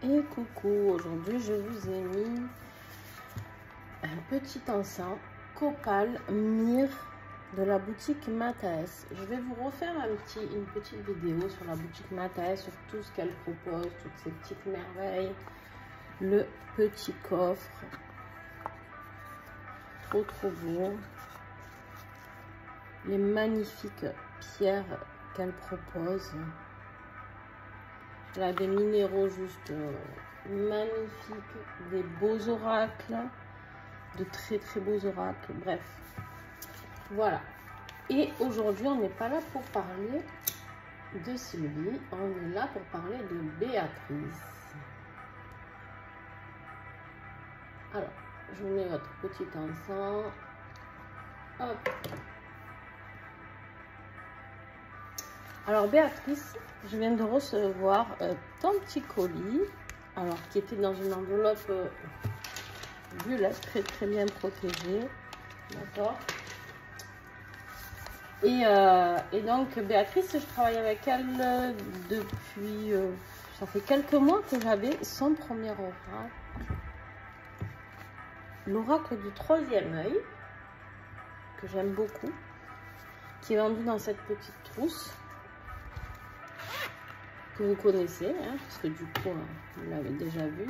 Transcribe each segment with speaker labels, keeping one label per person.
Speaker 1: Et coucou, aujourd'hui je vous ai mis un petit encens copal myrrhe de la boutique Mathaes. Je vais vous refaire une petite vidéo sur la boutique Mathaes, sur tout ce qu'elle propose, toutes ces petites merveilles. Le petit coffre, trop beau. Les magnifiques pierres qu'elle propose. Elle a des minéraux juste magnifiques, des beaux oracles, de très beaux oracles, bref. Voilà. Et aujourd'hui, on n'est pas là pour parler de Sylvie, on est là pour parler de Béatrice. Alors, je vous mets votre petit encens. Hop. Alors Béatrice, je viens de recevoir ton petit colis, alors qui était dans une enveloppe violette, très bien protégée, d'accord. Et donc Béatrice, je travaille avec elle depuis, ça fait quelques mois que j'avais son premier oracle, l'oracle du troisième œil, que j'aime beaucoup, qui est vendu dans cette petite trousse. Que vous connaissez, hein, parce que du coup, vous l'avez déjà vu.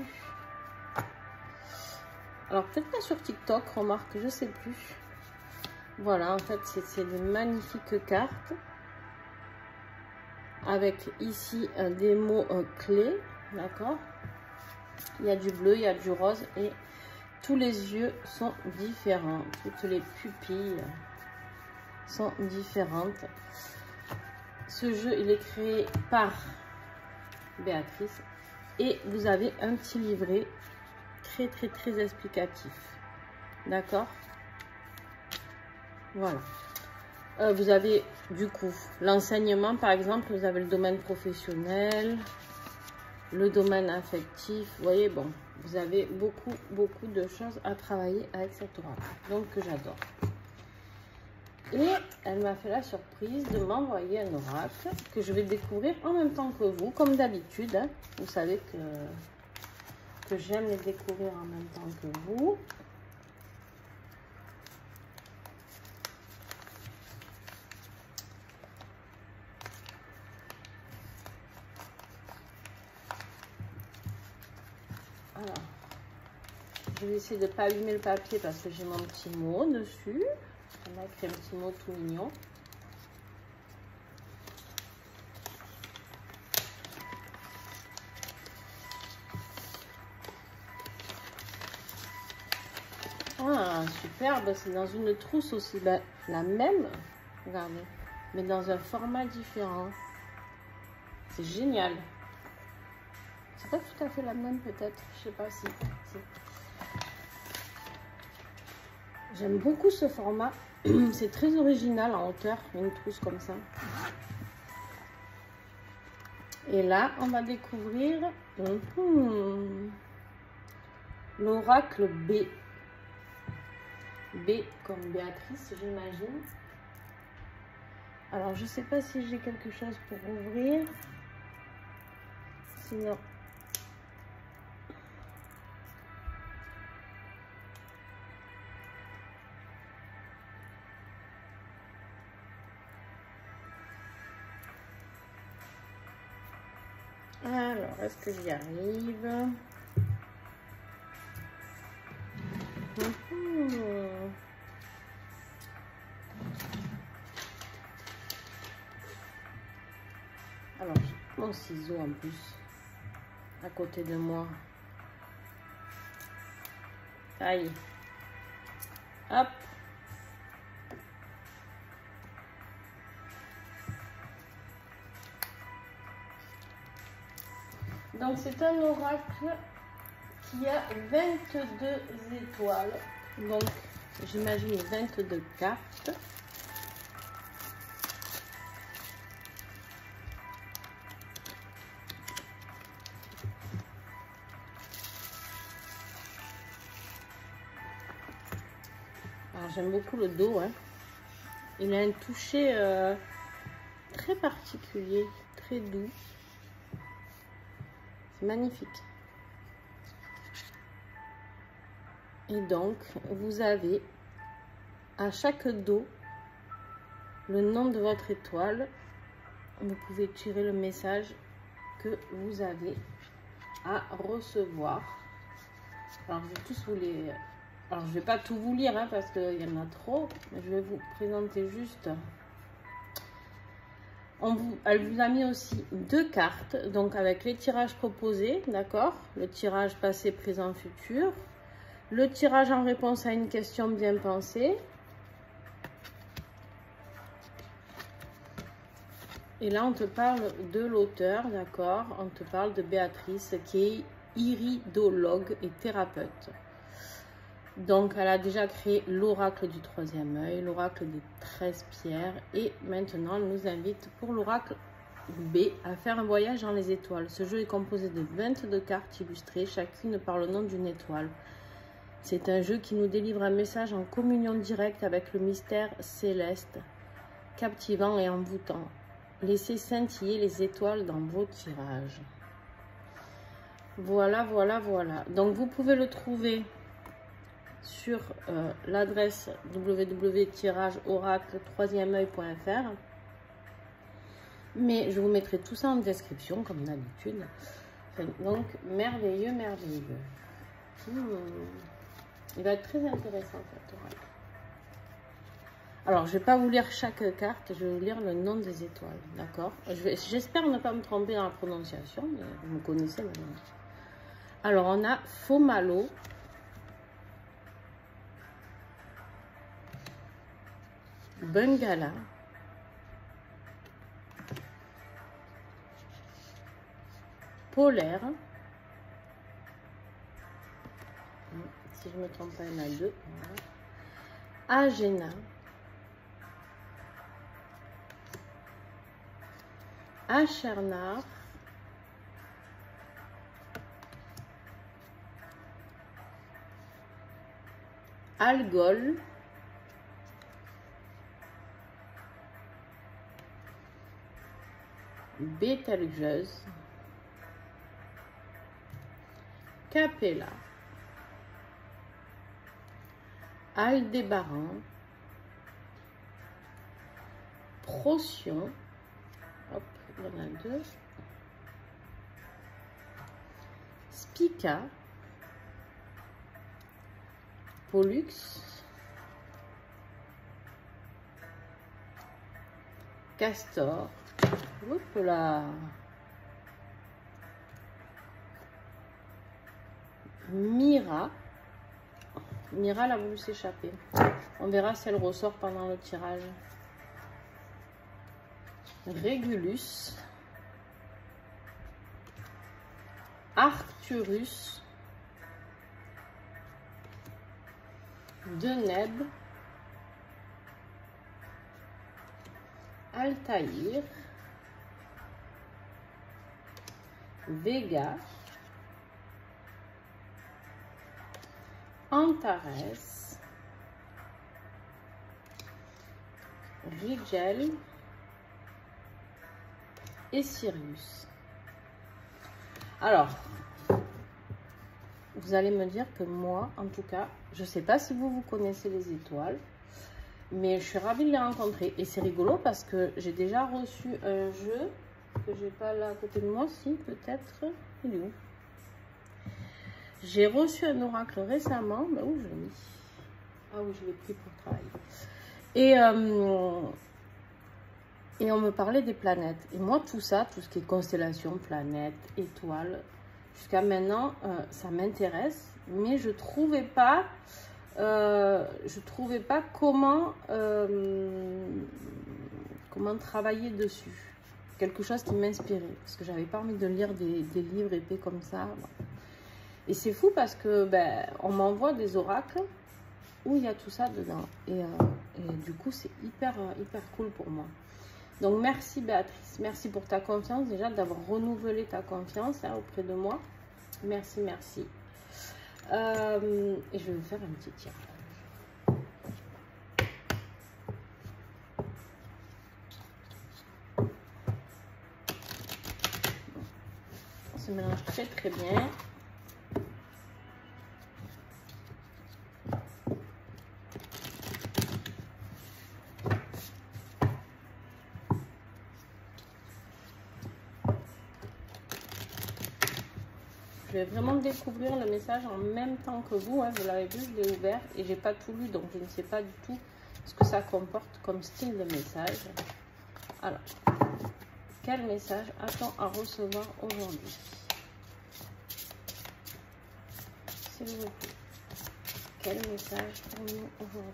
Speaker 1: Alors, peut-être pas sur TikTok, remarque, je sais plus. Voilà, en fait, c'est des magnifiques cartes. Avec ici des mots clés, d'accord. Il y a du bleu, il y a du rose et tous les yeux sont différents. Toutes les pupilles sont différentes. Ce jeu, il est créé par Béatrice et vous avez un petit livret très explicatif, d'accord. Voilà, vous avez du coup l'enseignement, par exemple, vous avez le domaine professionnel, le domaine affectif, vous voyez, bon, vous avez beaucoup de choses à travailler avec cette oracle, donc que j'adore. Et elle m'a fait la surprise de m'envoyer un oracle que je vais découvrir en même temps que vous, comme d'habitude. Hein. Vous savez que j'aime les découvrir en même temps que vous. Alors, je vais essayer de ne pas abîmer le papier parce que j'ai mon petit mot dessus. On a écrit un petit mot tout mignon. Ah, superbe, c'est dans une trousse aussi, la même, regardez, mais dans un format différent. C'est génial. C'est pas tout à fait la même peut-être, je sais pas si. J'aime beaucoup ce format, c'est très original en hauteur, une trousse comme ça. Et là, on va découvrir l'oracle B. B comme Béatrice, j'imagine. Alors, je sais pas si j'ai quelque chose pour ouvrir. Sinon... Alors, est-ce que j'y arrive? Alors, j'ai mon ciseau en plus à côté de moi. Aïe. Hop. Donc, c'est un oracle qui a 22 étoiles. Donc, j'imagine 22 cartes. Alors, j'aime beaucoup le dos. Hein. Il a un toucher très particulier, très doux. C'est magnifique. Et donc, vous avez à chaque dos le nom de votre étoile. Vous pouvez tirer le message que vous avez à recevoir. Alors, je vais tous vous les... Alors, je vais pas tout vous lire, hein, parce qu'il y en a trop. Mais je vais vous présenter juste... Elle vous a mis aussi 2 cartes, donc avec les tirages proposés, d'accord? Le tirage passé, présent, futur. Le tirage en réponse à une question bien pensée. Et là, on te parle de l'auteur, d'accord? On te parle de Béatrice, qui est iridologue et thérapeute. Donc, elle a déjà créé l'oracle du 3e œil, l'oracle des 13 pierres. Et maintenant, elle nous invite pour l'oracle B à faire un voyage dans les étoiles. Ce jeu est composé de 22 cartes illustrées, chacune par le nom d'une étoile. C'est un jeu qui nous délivre un message en communion directe avec le mystère céleste, captivant et envoûtant. Laissez scintiller les étoiles dans vos tirages. Voilà, voilà, voilà. Donc, vous pouvez le trouver sur l'adresse www.tirageoracle3iemeoeil.fr. Mais je vous mettrai tout ça en description, comme d'habitude. Donc, merveilleux, merveilleux. Il va être très intéressant, cet oracle. Alors, je ne vais pas vous lire chaque carte, je vais vous lire le nom des étoiles, d'accord? J'espère ne pas me tromper dans la prononciation, mais vous me connaissez maintenant. Alors, on a Fomalo, Bengala, Polaire, si je ne me trompe pas, il y en a 2, voilà. Agena, Achernar, Algol, Betelgeuse, Capella, Aldébaran, Procyon, hop, il y en a 2, Spica, Pollux, Castor, hop là, Mira. Mira, elle a voulu s'échapper. On verra si elle ressort pendant le tirage. Régulus, Arcturus, Deneb, Altaïr, Vega, Antares, Rigel et Sirius. Alors, vous allez me dire que moi, en tout cas, je ne sais pas si vous connaissez les étoiles, mais je suis ravie de les rencontrer. Et c'est rigolo parce que j'ai déjà reçu un jeu que j'ai pas là à côté de moi, si peut-être. Il est où? J'ai reçu un oracle récemment. Bah, où je l'ai mis? Ah oui, je l'ai pris pour travailler. Et on me parlait des planètes. Et moi, tout ça, tout ce qui est constellation, planètes, étoiles, jusqu'à maintenant, ça m'intéresse. Mais je trouvais pas comment travailler dessus. Quelque chose qui m'inspirait. Parce que j'avais pas envie de lire des livres épais comme ça. Et c'est fou parce que on m'envoie des oracles où il y a tout ça dedans. Et du coup, c'est hyper cool pour moi. Donc, merci Béatrice. Merci pour ta confiance. Déjà, d'avoir renouvelé ta confiance auprès de moi. Merci, merci. Et je vais vous faire un petit tirage. On se mélange très, très bien. Je vais vraiment découvrir le message en même temps que vous. Hein. Vous l'avez vu, je l'ai ouvert et j'ai pas tout lu, donc je ne sais pas du tout ce que ça comporte comme style de message. Alors, quel message a-t-on à recevoir aujourd'hui? S'il vous plaît. Quel message pour nous aujourd'hui?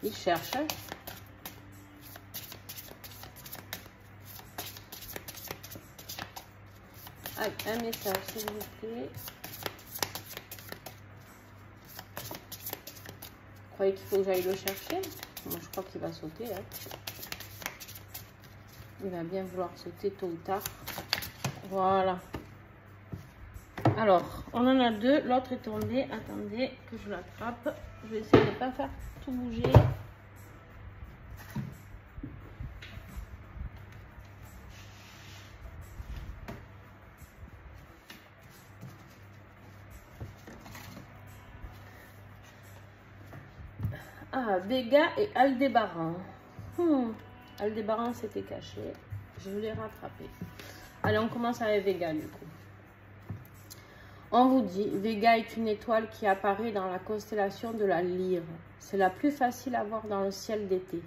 Speaker 1: Il cherche. Allez, un message, s'il vous plaît. Vous croyez qu'il faut que j'aille le chercher? Moi, je crois qu'il va sauter. Hein. Il va bien vouloir sauter tôt ou tard. Voilà. Alors, on en a deux. L'autre est tombé. Attendez que je l'attrape. Je vais essayer de ne pas faire tout bouger. Ah, Vega et Aldébaran. Aldébaran s'était caché. Je l'ai rattrapé. Allez, on commence avec Vega du coup. On vous dit, Vega est une étoile qui apparaît dans la constellation de la Lyre. C'est la plus facile à voir dans le ciel d'été.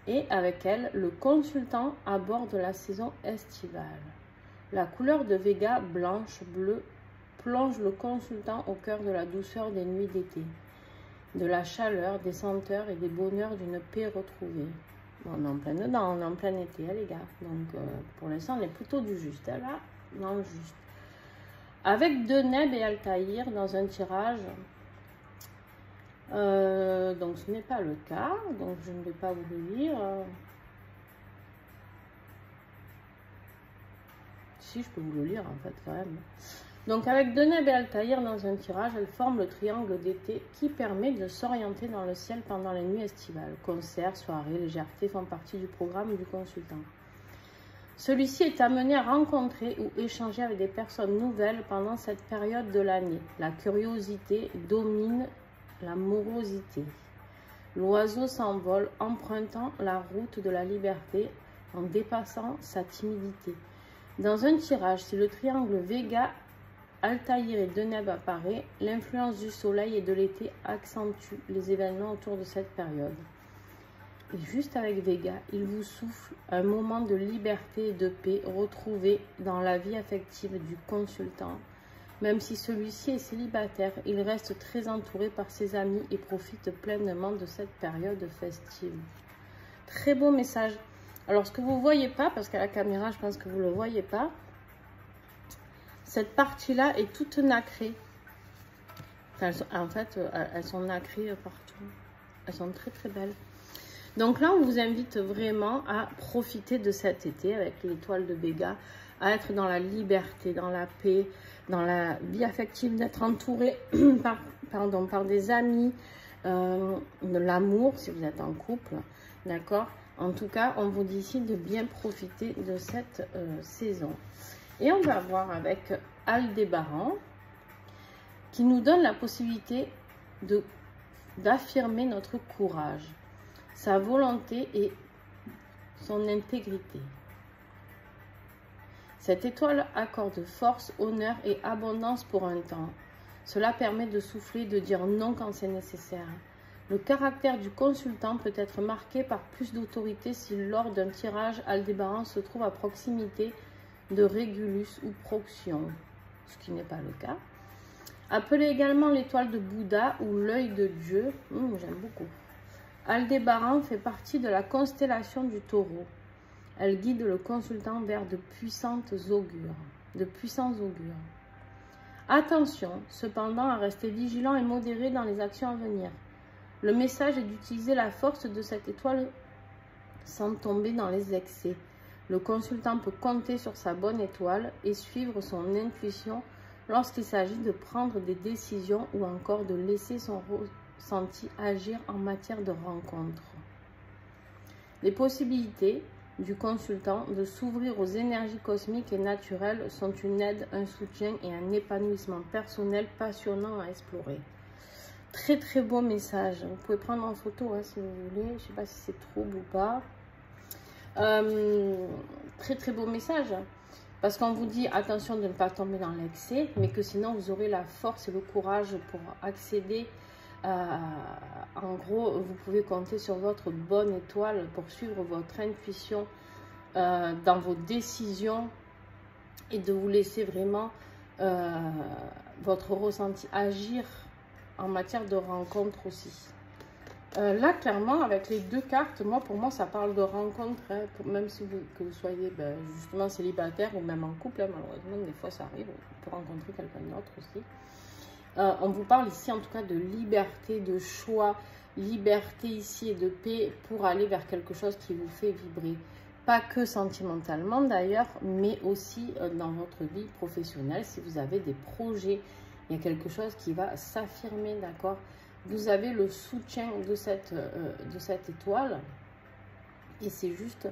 Speaker 1: Et avec elle, le consultant aborde la saison estivale. La couleur de Vega, blanche-bleue, plonge le consultant au cœur de la douceur des nuits d'été, de la chaleur, des senteurs et des bonheurs d'une paix retrouvée. Bon, on est en plein dedans, on est en plein été, hein, les gars. Donc, pour l'instant, on est plutôt du juste, hein, là, dans le juste. Avec Deneb et Altaïr dans un tirage. Donc, ce n'est pas le cas. Donc, je ne vais pas vous le lire. Si, je peux vous le lire, en fait, quand même. Donc, avec Deneb et Altaïr dans un tirage, elles forment le triangle d'été qui permet de s'orienter dans le ciel pendant les nuits estivales. Concerts, soirées, légèreté font partie du programme du consultant. Celui-ci est amené à rencontrer ou échanger avec des personnes nouvelles pendant cette période de l'année. La curiosité domine la morosité. L'oiseau s'envole empruntant la route de la liberté en dépassant sa timidité. Dans un tirage, si le triangle Vega, Altaïr et Deneb apparaît, l'influence du soleil et de l'été accentue les événements autour de cette période. Et juste avec Vega, il vous souffle un moment de liberté et de paix retrouvé dans la vie affective du consultant. Même si celui-ci est célibataire, il reste très entouré par ses amis et profite pleinement de cette période festive. Très beau message. Alors, ce que vous ne voyez pas, parce qu'à la caméra, je pense que vous ne le voyez pas, cette partie-là est toute nacrée. Enfin, en fait, elles sont nacrées partout. Elles sont très, très belles. Donc là, on vous invite vraiment à profiter de cet été avec l'étoile de Vega, à être dans la liberté, dans la paix, dans la vie affective, d'être entouré par des amis, de l'amour si vous êtes en couple, d'accord? En tout cas, on vous dit ici de bien profiter de cette saison. Et on va voir avec Aldébaran, qui nous donne la possibilité d'affirmer notre courage, sa volonté et son intégrité. Cette étoile accorde force, honneur et abondance pour un temps. Cela permet de souffler, de dire non quand c'est nécessaire. Le caractère du consultant peut être marqué par plus d'autorité si lors d'un tirage, Aldébaran se trouve à proximité de Régulus ou Proxion, ce qui n'est pas le cas. Appelée également l'étoile de Bouddha ou l'œil de Dieu, j'aime beaucoup. Aldébaran fait partie de la constellation du Taureau. Elle guide le consultant vers de puissants augures. Attention, cependant, à rester vigilant et modéré dans les actions à venir. Le message est d'utiliser la force de cette étoile sans tomber dans les excès. Le consultant peut compter sur sa bonne étoile et suivre son intuition lorsqu'il s'agit de prendre des décisions ou encore de laisser son ressenti agir en matière de rencontre. Les possibilités du consultant de s'ouvrir aux énergies cosmiques et naturelles sont une aide, un soutien et un épanouissement personnel passionnant à explorer. Très très beau message. Vous pouvez prendre en photo hein, si vous voulez. Je ne sais pas si c'est trouble ou pas. Très très beau message. Parce qu'on vous dit attention de ne pas tomber dans l'excès. Mais que sinon vous aurez la force et le courage pour accéder. En gros, vous pouvez compter sur votre bonne étoile pour suivre votre intuition dans vos décisions. Et de vous laisser vraiment votre ressenti agir en matière de rencontre aussi. Là, clairement, avec les deux cartes, pour moi, ça parle de rencontre. Hein, même si que vous soyez justement célibataire ou même en couple, hein, malheureusement, des fois, ça arrive. On peut rencontrer quelqu'un d'autre aussi. On vous parle ici, en tout cas, de liberté, de choix, liberté ici et de paix pour aller vers quelque chose qui vous fait vibrer. Pas que sentimentalement d'ailleurs, mais aussi dans votre vie professionnelle. Si vous avez des projets, il y a quelque chose qui va s'affirmer, d'accord? Vous avez le soutien de cette étoile et c'est juste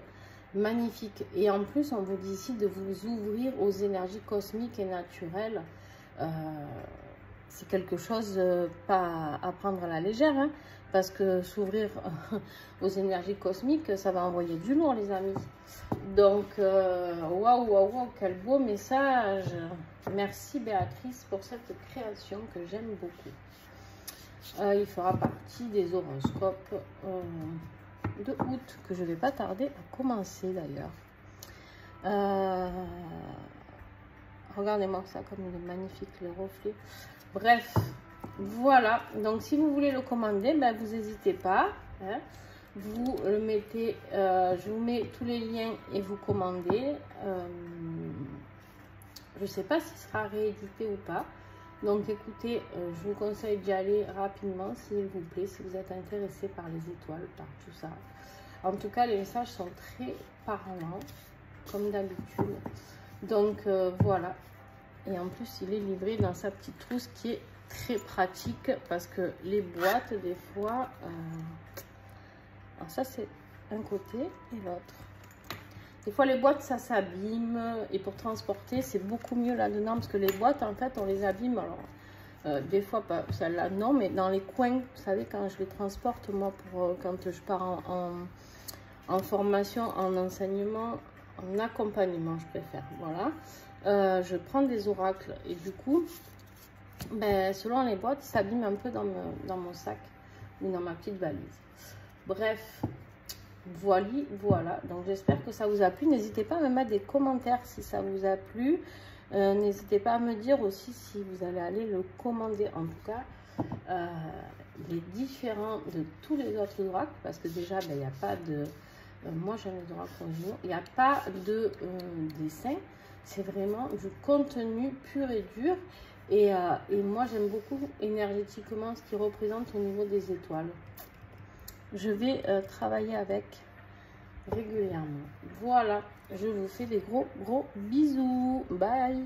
Speaker 1: magnifique. Et en plus, on vous dit ici de vous ouvrir aux énergies cosmiques et naturelles. C'est quelque chose pas à prendre à la légère, hein, parce que s'ouvrir aux énergies cosmiques, ça va envoyer du lourd, les amis. Donc, waouh, waouh, waouh, quel beau message. Merci Béatrice pour cette création que j'aime beaucoup. Il fera partie des horoscopes de août, que je ne vais pas tarder à commencer d'ailleurs. Regardez-moi ça comme il est magnifique, le reflet. Bref, voilà. Donc, si vous voulez le commander, vous n'hésitez pas. Hein. Vous le mettez, je vous mets tous les liens et vous commandez. Je ne sais pas s'il sera réédité ou pas. Donc, écoutez, je vous conseille d'y aller rapidement, s'il vous plaît, si vous êtes intéressé par les étoiles, par tout ça. En tout cas, les messages sont très parlants, comme d'habitude. Donc, voilà. Et en plus, il est livré dans sa petite trousse qui est très pratique parce que les boîtes, des fois... Alors ça, c'est un côté et l'autre. Des fois, les boîtes, ça s'abîme. Et pour transporter, c'est beaucoup mieux là-dedans parce que les boîtes, en fait, on les abîme. Alors, des fois, pas celle-là, non. Mais dans les coins, vous savez, quand je les transporte, moi, quand je pars en formation, en enseignement, en accompagnement, je préfère. Voilà. Je prends des oracles et du coup, selon les boîtes, ça s'abîme un peu dans mon sac ou dans ma petite valise. Bref, voilà. Donc, j'espère que ça vous a plu. N'hésitez pas à me mettre des commentaires si ça vous a plu. N'hésitez pas à me dire aussi si vous allez aller le commander. En tout cas, il est différent de tous les autres oracles parce que déjà, il n'y a pas de... moi, j'aime les oracles originaux. Il n'y a pas de dessin. C'est vraiment du contenu pur et dur. Et moi, j'aime beaucoup énergétiquement ce qui représente au niveau des étoiles. Je vais travailler avec régulièrement. Voilà, je vous fais des gros bisous. Bye.